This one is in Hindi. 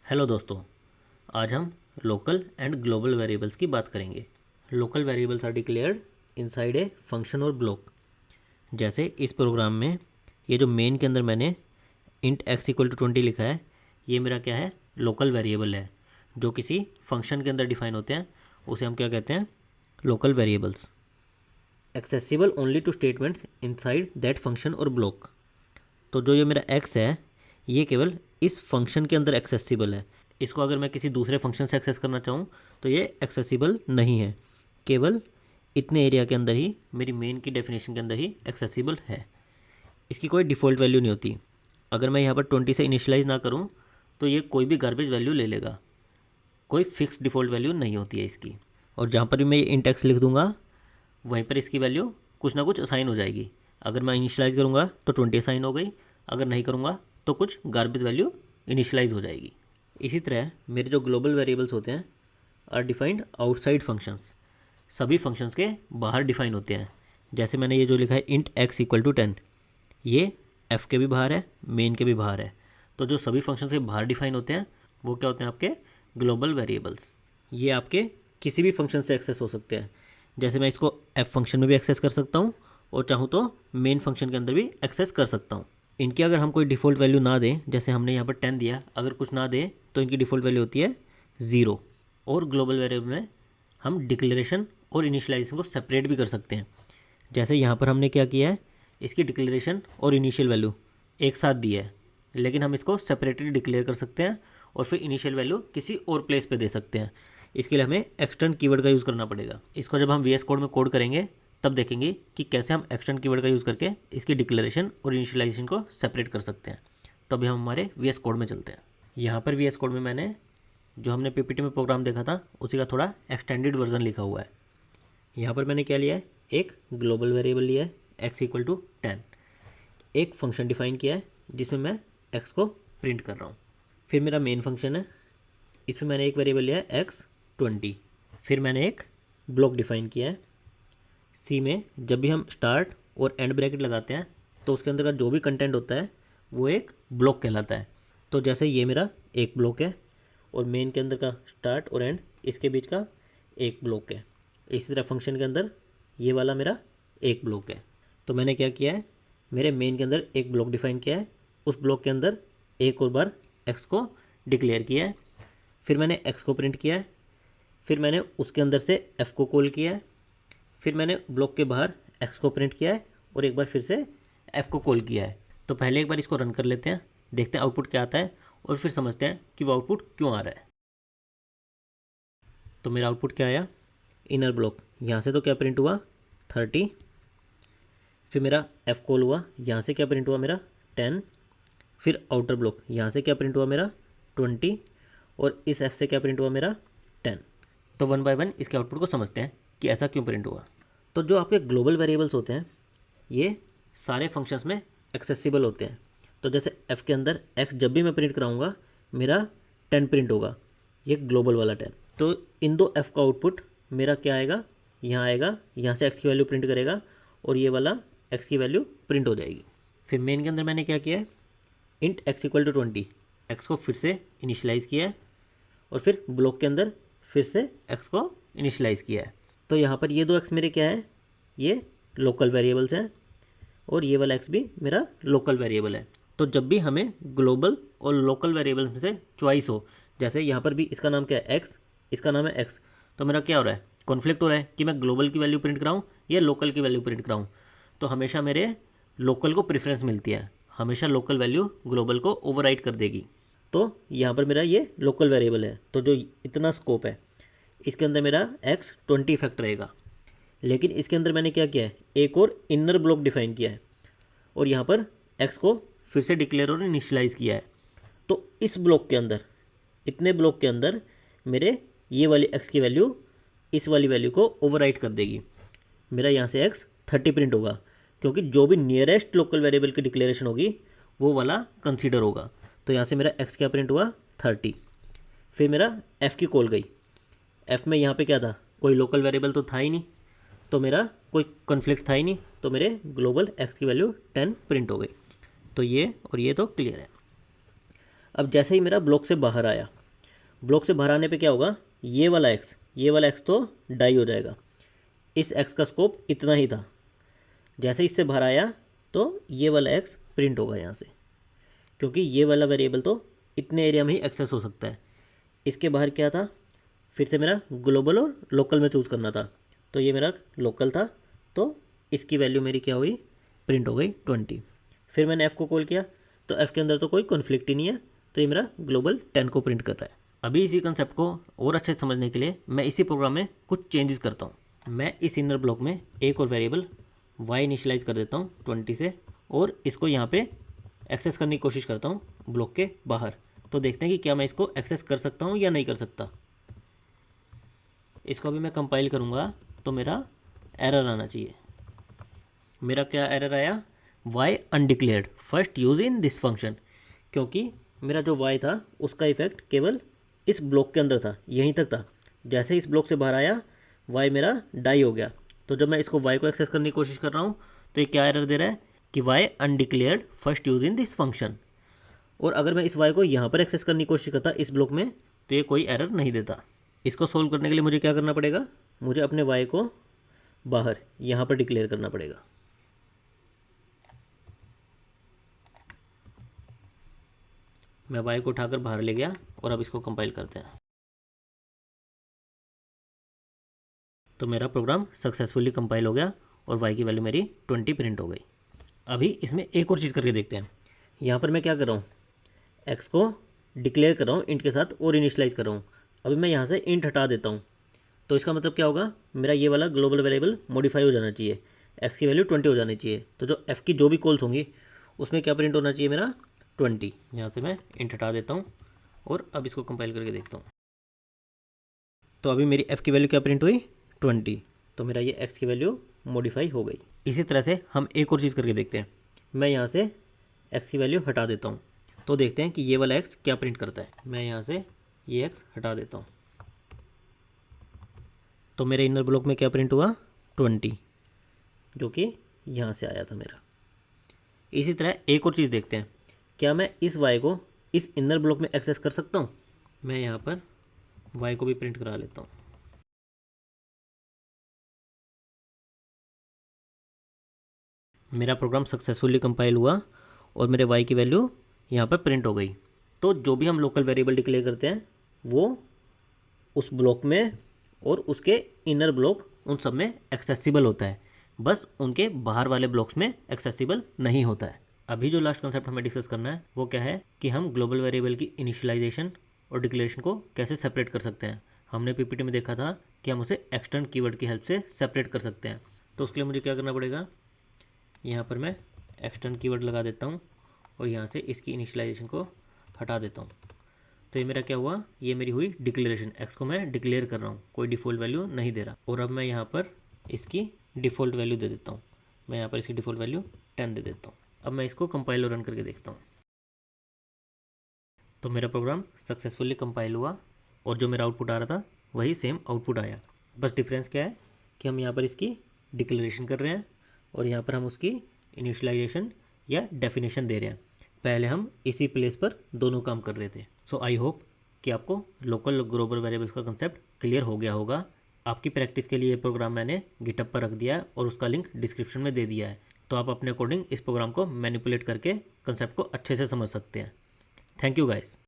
हेलो दोस्तों, आज हम लोकल एंड ग्लोबल वेरिएबल्स की बात करेंगे। Local variables are declared inside a function और ब्लॉक। जैसे इस प्रोग्राम में ये जो मेन के अंदर मैंने इंट एक्स इक्वल टू 20 लिखा है, ये मेरा क्या है, लोकल वेरिएबल है जो किसी फंक्शन के अंदर डिफाइन होते हैं। उसे हम क्या कहते हैं, local variables. Accessible only two statements inside that function और ब्लॉक। तो जो ये मेरा एक्स है, ये केवल इस फंक्शन के अंदर एक्सेसिबल है। इसको अगर मैं किसी दूसरे फंक्शन से एक्सेस करना चाहूँ तो ये एक्सेसिबल नहीं है, केवल इतने एरिया के अंदर ही, मेरी मेन की डेफिनेशन के अंदर ही एक्सेसिबल है। इसकी कोई डिफ़ॉल्ट वैल्यू नहीं होती। अगर मैं यहाँ पर 20 से इनिशियलाइज़ ना करूँ तो ये कोई भी गार्बेज वैल्यू ले लेगा, कोई फिक्स डिफ़ॉल्ट वैल्यू नहीं होती है इसकी। और जहाँ पर भी मैं ये इंट एक्स लिख दूँगा वहीं पर इसकी वैल्यू कुछ ना कुछ असाइन हो जाएगी। अगर मैं इनिशियलाइज़ करूँगा तो 20 असाइन हो गई, अगर नहीं करूँगा तो कुछ गार्बेज वैल्यू इनिशियलाइज़ हो जाएगी। इसी तरह मेरे जो ग्लोबल वेरिएबल्स होते हैं आर डिफाइंड आउटसाइड फंक्शंस। सभी फंक्शंस के बाहर डिफाइन होते हैं। जैसे मैंने ये जो लिखा है इंट एक्स इक्वल टू 10, ये एफ़ के भी बाहर है, मेन के भी बाहर है। तो जो सभी फंक्शंस के बाहर डिफाइन होते हैं वो क्या होते हैं, आपके ग्लोबल वेरिएबल्स। ये आपके किसी भी फंक्शन से एक्सेस हो सकते हैं। जैसे मैं इसको एफ फंक्शन में भी एक्सेस कर सकता हूँ और चाहूँ तो मेन फंक्शन के अंदर भी एक्सेस कर सकता हूँ। इनकी अगर हम कोई डिफ़ॉल्ट वैल्यू ना दें, जैसे हमने यहाँ पर 10 दिया, अगर कुछ ना दें तो इनकी डिफ़ॉल्ट वैल्यू होती है 0। और ग्लोबल वेरिएबल में हम डिक्लेरेशन और इनिशियलाइजेशन को सेपरेट भी कर सकते हैं। जैसे यहाँ पर हमने क्या किया है, इसकी डिक्लेरेशन और इनिशियल वैल्यू एक साथ दी है, लेकिन हम इसको सेपरेटली डिक्लेयर कर सकते हैं और फिर इनिशियल वैल्यू किसी और प्लेस पे दे सकते हैं। इसके लिए हमें एक्सटर्न कीवर्ड का यूज़ करना पड़ेगा। इसको जब हम वीएस कोड में कोड करेंगे तब देखेंगे कि कैसे हम एक्सटर्न कीवर्ड का यूज़ करके इसकी डिक्लेरेशन और इनिशियलाइजेशन को सेपरेट कर सकते हैं। तो अभी हम हमारे वीएस कोड में चलते हैं। यहाँ पर वीएस कोड में मैंने जो हमने पीपीटी में प्रोग्राम देखा था उसी का थोड़ा एक्सटेंडेड वर्जन लिखा हुआ है। यहाँ पर मैंने क्या लिया है, एक ग्लोबल वेरिएबल लिया है एक्स इक्वल टू 10, एक फंक्शन डिफाइन किया है जिसमें मैं एक्स को प्रिंट कर रहा हूँ। फिर मेरा मेन फंक्शन है, इसमें मैंने एक वेरिएबल लिया है x20। फिर मैंने एक ब्लॉक डिफाइन किया है सी में। जब भी हम स्टार्ट और एंड ब्रैकेट लगाते हैं तो उसके अंदर का जो भी कंटेंट होता है वो एक ब्लॉक कहलाता है। तो जैसे ये मेरा एक ब्लॉक है और मेन के अंदर का स्टार्ट और एंड इसके बीच का एक ब्लॉक है। इसी तरह फंक्शन के अंदर ये वाला मेरा एक ब्लॉक है। तो मैंने क्या किया है, मेरे मेन के अंदर एक ब्लॉक डिफाइन किया है, उस ब्लॉक के अंदर एक और बार एक्स को डिक्लेयर किया है। फिर मैंने एक्स को प्रिंट किया है, फिर मैंने उसके अंदर से एफ़ को कॉल किया है, फिर मैंने ब्लॉक के बाहर एक्स को प्रिंट किया है और एक बार फिर से एफ़ को कॉल किया है। तो पहले एक बार इसको रन कर लेते हैं, देखते हैं आउटपुट क्या आता है और फिर समझते हैं कि वो आउटपुट क्यों आ रहा है। तो मेरा आउटपुट क्या आया, इनर ब्लॉक, यहाँ से तो क्या प्रिंट हुआ 30। फिर मेरा एफ़ कॉल हुआ, यहाँ से क्या प्रिंट हुआ मेरा 10। फिर आउटर ब्लॉक, यहाँ से क्या प्रिंट हुआ मेरा 20 और इस एफ से क्या प्रिंट हुआ मेरा 10। तो वन बाय वन इसके आउटपुट को समझते हैं कि ऐसा क्यों प्रिंट हुआ। तो जो आपके ग्लोबल वेरिएबल्स होते हैं ये सारे फंक्शंस में एक्सेसिबल होते हैं। तो जैसे एफ़ के अंदर एक्स जब भी मैं प्रिंट कराऊंगा मेरा 10 प्रिंट होगा, ये ग्लोबल वाला 10। तो इन दो एफ़ का आउटपुट मेरा क्या आएगा, यहाँ आएगा, यहाँ से एक्स की वैल्यू प्रिंट करेगा और ये वाला एक्स की वैल्यू प्रिंट हो जाएगी। फिर मेन के अंदर मैंने क्या किया है, int X equal to 20, X को फिर से इनिशियलाइज़ किया है और फिर ब्लॉक के अंदर फिर से एक्स को इनिशियलाइज़ किया है। तो यहाँ पर ये दो एक्स मेरे क्या है, ये लोकल वेरिएबल्स हैं और ये वाला एक्स भी मेरा लोकल वेरिएबल है। तो जब भी हमें ग्लोबल और लोकल वेरिएबल्स में से चॉइस हो, जैसे यहाँ पर भी इसका नाम क्या है एक्स, इसका नाम है एक्स, तो मेरा क्या हो रहा है, कॉन्फ्लिक्ट हो रहा है कि मैं ग्लोबल की वैल्यू प्रिंट कराऊँ या लोकल की वैल्यू प्रिंट कराऊँ। तो हमेशा मेरे लोकल को प्रेफरेंस मिलती है, हमेशा लोकल वैल्यू ग्लोबल को ओवरराइड कर देगी। तो यहाँ पर मेरा ये लोकल वेरिएबल है, तो जो इतना स्कोप है इसके अंदर मेरा x20 इफेक्ट रहेगा। लेकिन इसके अंदर मैंने क्या किया है, एक और इनर ब्लॉक डिफाइन किया है और यहाँ पर x को फिर से डिक्लेयर और इनिशियलाइज़ किया है। तो इस ब्लॉक के अंदर, इतने ब्लॉक के अंदर मेरे ये वाली x की वैल्यू इस वाली वैल्यू को ओवरराइड कर देगी। मेरा यहाँ से x 30 प्रिंट होगा क्योंकि जो भी नियरेस्ट लोकल वेरिएबल की डिक्लेरेशन होगी वो वाला कंसीडर होगा। तो यहाँ से मेरा x क्या प्रिंट हुआ 30। फिर मेरा f की कॉल गई, f में यहाँ पे क्या था, कोई लोकल वेरिएबल तो था ही नहीं, तो मेरा कोई कॉन्फ्लिक्ट था ही नहीं, तो मेरे ग्लोबल x की वैल्यू 10 प्रिंट हो गई। तो ये और ये तो क्लियर है। अब जैसे ही मेरा ब्लॉक से बाहर आया, ब्लॉक से बाहर आने पे क्या होगा, ये वाला एक्स तो डाई हो जाएगा। इस एक्स का स्कोप इतना ही था, जैसे इससे बाहर आया तो ये वाला एक्स प्रिंट होगा यहाँ से, क्योंकि ये वाला वेरिएबल तो इतने एरिया में ही एक्सेस हो सकता है। इसके बाहर क्या था, फिर से मेरा ग्लोबल और लोकल में चूज़ करना था, तो ये मेरा लोकल था, तो इसकी वैल्यू मेरी क्या हुई, प्रिंट हो गई 20। फिर मैंने F को कॉल किया, तो F के अंदर तो कोई कॉन्फ्लिक्ट ही नहीं है, तो ये मेरा ग्लोबल 10 को प्रिंट कर रहा है। अभी इसी कंसेप्ट को और अच्छे से समझने के लिए मैं इसी प्रोग्राम में कुछ चेंजेस करता हूँ। मैं इस इनर ब्लॉक में एक और वेरिएबल y इनिशियलाइज कर देता हूँ 20 से, और इसको यहाँ पे एक्सेस करने की कोशिश करता हूँ ब्लॉक के बाहर। तो देखते हैं कि क्या मैं इसको एक्सेस कर सकता हूँ या नहीं कर सकता। इसको अभी मैं कंपाइल करूँगा तो मेरा एरर आना चाहिए। मेरा क्या एरर आया, y undeclared first use in this function, क्योंकि मेरा जो y था उसका इफेक्ट केवल इस ब्लॉक के अंदर था, यहीं तक था। जैसे ही इस ब्लॉक से बाहर आया y मेरा डाई हो गया। तो जब मैं इसको y को एक्सेस करने की कोशिश कर रहा हूँ तो ये क्या एरर दे रहा है कि y undeclared first use in this function. और अगर मैं इस y को यहाँ पर एक्सेस करने की कोशिश करता इस ब्लॉक में, तो ये कोई एरर नहीं देता। इसको सोल्व करने के लिए मुझे क्या करना पड़ेगा, मुझे अपने y को बाहर यहाँ पर डिक्लेयर करना पड़ेगा। मैं y को उठाकर बाहर ले गया और अब इसको कंपाइल करते हैं। तो मेरा प्रोग्राम सक्सेसफुली कंपाइल हो गया और y की वैल्यू मेरी 20 प्रिंट हो गई। अभी इसमें एक और चीज़ करके देखते हैं। यहाँ पर मैं क्या कर रहा हूँ, x को डिक्लेयर कर रहा हूँ इंट के साथ और इनिशियलाइज कर रहा हूँ। अभी मैं यहाँ से इंट हटा देता हूँ, तो इसका मतलब क्या होगा, मेरा ये वाला ग्लोबल वेरिएबल मॉडिफाई हो जाना चाहिए, x की वैल्यू 20 हो जानी चाहिए। तो जो f की जो भी कॉल्स होंगी उसमें क्या प्रिंट होना चाहिए, मेरा 20। यहाँ से मैं इंट हटा देता हूँ और अब इसको कंपाइल करके देखता हूँ। तो अभी मेरी f की वैल्यू क्या प्रिंट हुई, 20। तो मेरा ये x की वैल्यू मॉडिफाई हो गई। इसी तरह से हम एक और चीज़ करके देखते हैं। मैं यहाँ से x की वैल्यू हटा देता हूँ, तो देखते हैं कि ये वाला x क्या प्रिंट करता है। मैं यहाँ से ये x हटा देता हूँ, तो मेरे इनर ब्लॉक में क्या प्रिंट हुआ, 20, जो कि यहाँ से आया था मेरा। इसी तरह एक और चीज़ देखते हैं, क्या मैं इस y को इस इनर ब्लॉक में एक्सेस कर सकता हूँ। मैं यहाँ पर y को भी प्रिंट करा लेता हूँ। मेरा प्रोग्राम सक्सेसफुली कंपाइल हुआ और मेरे y की वैल्यू यहाँ पर प्रिंट हो गई। तो जो भी हम लोकल वेरिएबल डिक्लेयर करते हैं वो उस ब्लॉक में और उसके इनर ब्लॉक उन सब में एक्सेसिबल होता है, बस उनके बाहर वाले ब्लॉक्स में एक्सेसिबल नहीं होता है। अभी जो लास्ट कॉन्सेप्ट हमें डिस्कस करना है वो क्या है कि हम ग्लोबल वेरिएबल की इनिशियलाइजेशन और डिक्लेरेशन को कैसे सेपरेट कर सकते हैं। हमने पीपीटी में देखा था कि हम उसे एक्सटर्न कीवर्ड की हेल्प से सेपरेट कर सकते हैं। तो उसके लिए मुझे क्या करना पड़ेगा, यहाँ पर मैं एक्सटर्न कीवर्ड लगा देता हूँ और यहाँ से इसकी इनिशियलाइजेशन को हटा देता हूँ। तो ये मेरा क्या हुआ, ये मेरी हुई डिक्लेरेशन। एक्स को मैं डिक्लेयर कर रहा हूँ, कोई डिफ़ॉल्ट वैल्यू नहीं दे रहा। और अब मैं यहाँ पर इसकी डिफ़ॉल्ट वैल्यू दे देता हूँ। मैं यहाँ पर इसकी डिफ़ॉल्ट वैल्यू 10 दे देता हूँ। अब मैं इसको कंपाइल और रन करके देखता हूँ। तो मेरा प्रोग्राम सक्सेसफुली कंपाइल हुआ और जो मेरा आउटपुट आ रहा था वही सेम आउटपुट आया। बस डिफरेंस क्या है कि हम यहाँ पर इसकी डिक्लेरेशन कर रहे हैं और यहाँ पर हम उसकी इनिशियलाइजेशन या डेफिनेशन दे रहे हैं। पहले हम इसी प्लेस पर दोनों काम कर रहे थे। सो आई होप कि आपको लोकल ग्लोबल वेरिएबल्स का कंसेप्ट क्लियर हो गया होगा। आपकी प्रैक्टिस के लिए ये प्रोग्राम मैंने गिटहब पर रख दिया है और उसका लिंक डिस्क्रिप्शन में दे दिया है, तो आप अपने अकॉर्डिंग इस प्रोग्राम को मैनिपुलेट करके कंसेप्ट को अच्छे से समझ सकते हैं। Thank you guys.